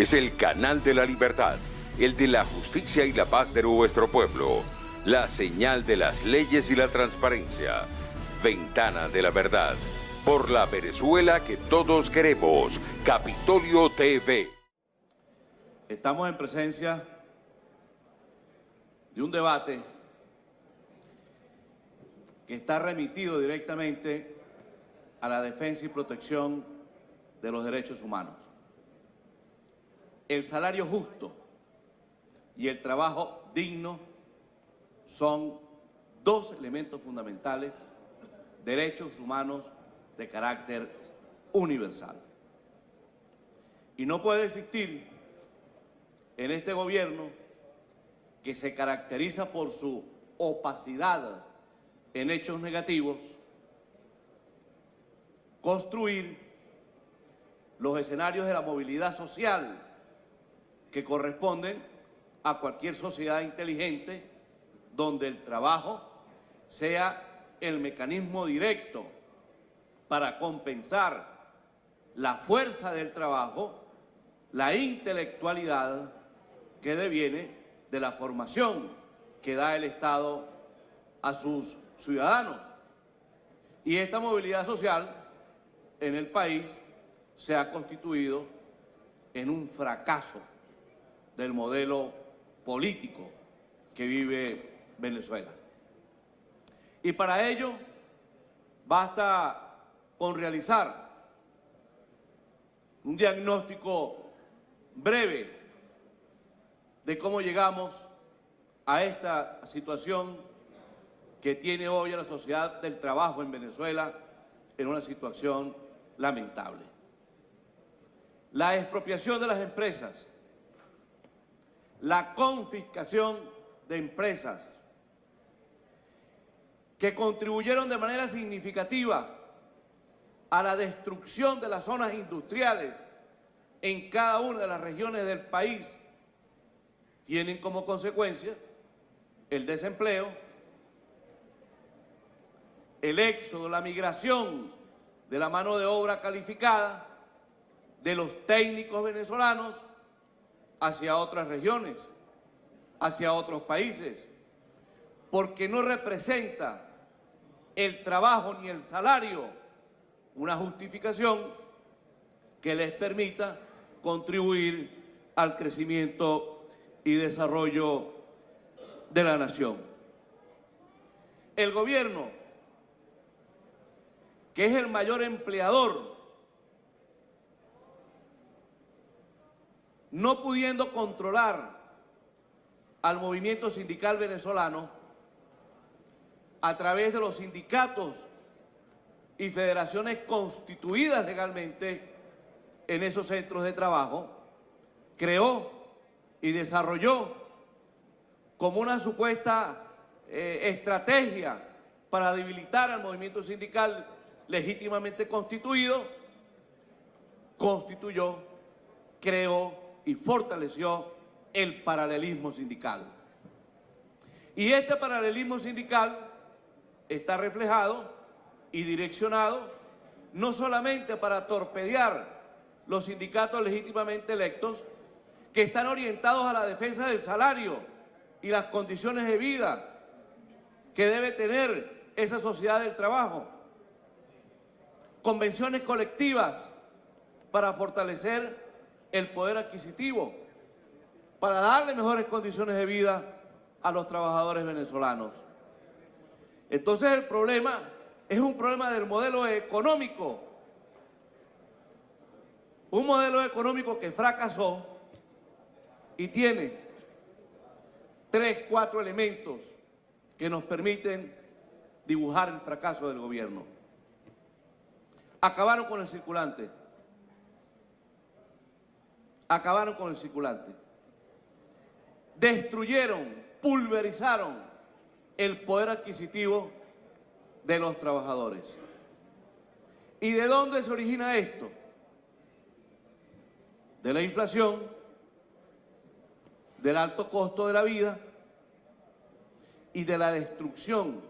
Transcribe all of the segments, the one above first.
Es el canal de la libertad, el de la justicia y la paz de nuestro pueblo. La señal de las leyes y la transparencia. Ventana de la verdad. Por la Venezuela que todos queremos. Capitolio TV. Estamos en presencia de un debate que está remitido directamente a la defensa y protección de los derechos humanos. El salario justo y el trabajo digno son dos elementos fundamentales, derechos humanos de carácter universal. Y no puede existir en este gobierno, que se caracteriza por su opacidad en hechos negativos, construir los escenarios de la movilidad social que corresponden a cualquier sociedad inteligente donde el trabajo sea el mecanismo directo para compensar la fuerza del trabajo, la intelectualidad que deviene de la formación que da el Estado a sus ciudadanos. Y esta movilidad social en el país se ha constituido en un fracaso del modelo político que vive Venezuela. Y para ello basta con realizar un diagnóstico breve de cómo llegamos a esta situación que tiene hoy a la sociedad del trabajo en Venezuela en una situación lamentable. La expropiación de las empresas, la confiscación de empresas que contribuyeron de manera significativa a la destrucción de las zonas industriales en cada una de las regiones del país, tienen como consecuencia el desempleo, el éxodo, la migración de la mano de obra calificada de los técnicos venezolanos hacia otras regiones, hacia otros países, porque no representa el trabajo ni el salario una justificación que les permita contribuir al crecimiento y desarrollo de la nación. El gobierno, que es el mayor empleador, no pudiendo controlar al movimiento sindical venezolano a través de los sindicatos y federaciones constituidas legalmente en esos centros de trabajo, creó y desarrolló como una supuesta estrategia para debilitar al movimiento sindical legítimamente constituido, constituyó, creó y fortaleció el paralelismo sindical. Y este paralelismo sindical está reflejado y direccionado no solamente para torpedear los sindicatos legítimamente electos, que están orientados a la defensa del salario y las condiciones de vida que debe tener esa sociedad del trabajo, convenciones colectivas para fortalecer el poder adquisitivo, para darle mejores condiciones de vida a los trabajadores venezolanos. Entonces el problema es un problema del modelo económico, un modelo económico que fracasó y tiene 3, 4 elementos que nos permiten dibujar el fracaso del gobierno. Acabaron con el circulante. Acabaron con el circulante. Destruyeron, pulverizaron el poder adquisitivo de los trabajadores. ¿Y de dónde se origina esto? De la inflación, del alto costo de la vida y de la destrucción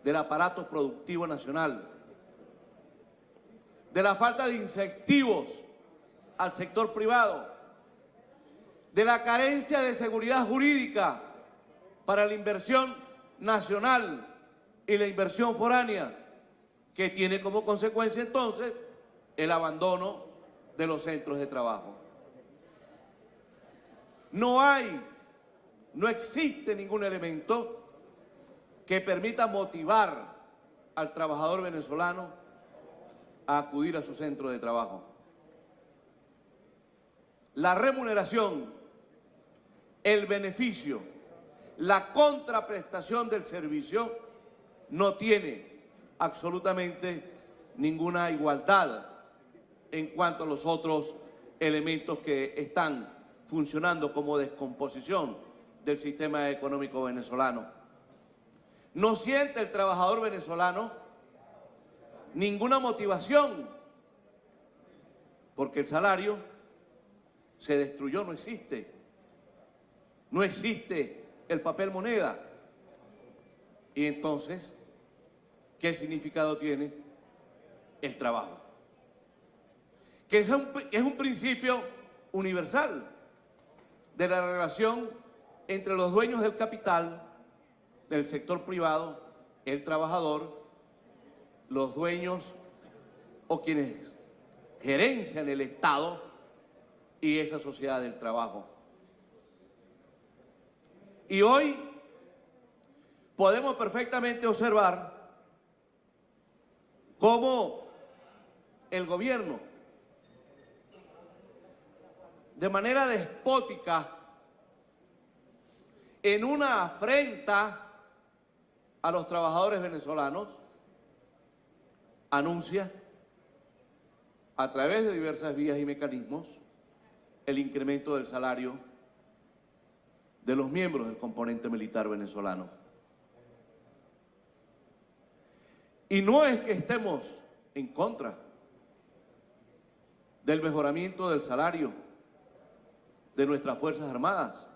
del aparato productivo nacional, de la falta de incentivos al sector privado de la carencia de seguridad jurídica para la inversión nacional y la inversión foránea, que tiene como consecuencia entonces el abandono de los centros de trabajo. No existe ningún elemento que permita motivar al trabajador venezolano a acudir a su centro de trabajo. La remuneración, el beneficio, la contraprestación del servicio no tiene absolutamente ninguna igualdad en cuanto a los otros elementos que están funcionando como descomposición del sistema económico venezolano. No siente el trabajador venezolano ninguna motivación, porque el salario se destruyó, no existe. No existe el papel moneda. Y entonces, ¿qué significado tiene el trabajo? Que es un principio universal de la relación entre los dueños del capital, del sector privado, el trabajador, los dueños o quienes gerencian el Estado y esa sociedad del trabajo. Y hoy podemos perfectamente observar cómo el gobierno, de manera despótica, en una afrenta a los trabajadores venezolanos, anuncia a través de diversas vías y mecanismos el incremento del salario de los miembros del componente militar venezolano. Y no es que estemos en contra del mejoramiento del salario de nuestras Fuerzas Armadas.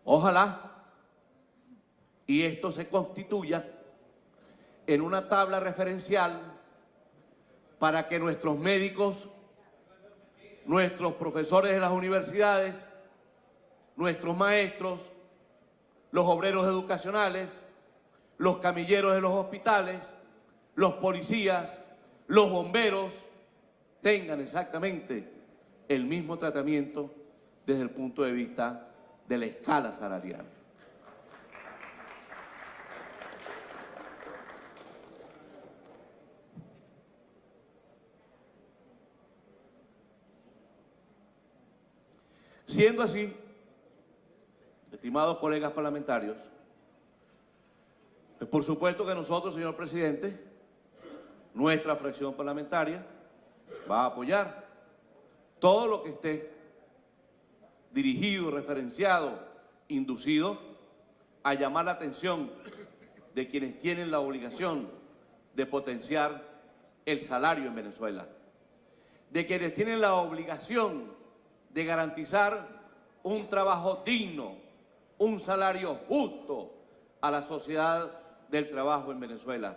Ojalá y esto se constituya en una tabla referencial para que nuestros médicos, nuestros profesores de las universidades, nuestros maestros, los obreros educacionales, los camilleros de los hospitales, los policías, los bomberos, tengan exactamente el mismo tratamiento desde el punto de vista de la escala salarial. Siendo así, estimados colegas parlamentarios, pues por supuesto que nosotros, señor presidente, nuestra fracción parlamentaria va a apoyar todo lo que esté dirigido, referenciado, inducido a llamar la atención de quienes tienen la obligación de potenciar el salario en Venezuela, de quienes tienen la obligación de garantizar un trabajo digno, un salario justo a la sociedad del trabajo en Venezuela.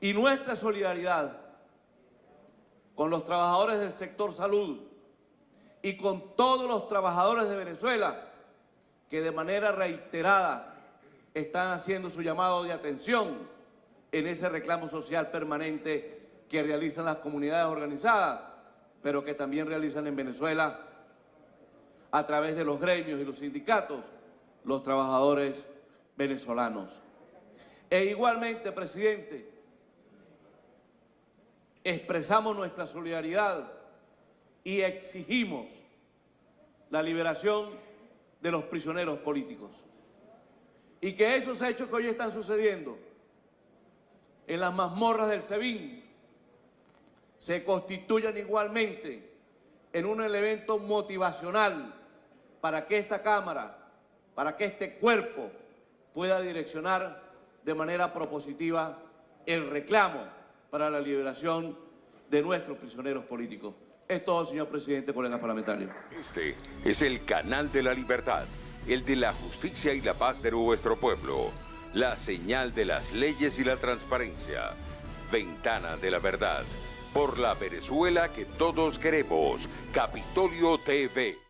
Y nuestra solidaridad con los trabajadores del sector salud y con todos los trabajadores de Venezuela que de manera reiterada están haciendo su llamado de atención en ese reclamo social permanente que realizan las comunidades organizadas, pero que también realizan en Venezuela a través de los gremios y los sindicatos, los trabajadores venezolanos. E igualmente, presidente, expresamos nuestra solidaridad y exigimos la liberación de los prisioneros políticos. Y que esos hechos que hoy están sucediendo en las mazmorras del SEBIN se constituyan igualmente en un elemento motivacional para que esta Cámara, para que este cuerpo pueda direccionar de manera propositiva el reclamo para la liberación de nuestros prisioneros políticos. Es todo, señor presidente, colegas parlamentarios. Este es el canal de la libertad, el de la justicia y la paz de nuestro pueblo, la señal de las leyes y la transparencia, Ventana de la Verdad, por la Venezuela que todos queremos. Capitolio TV.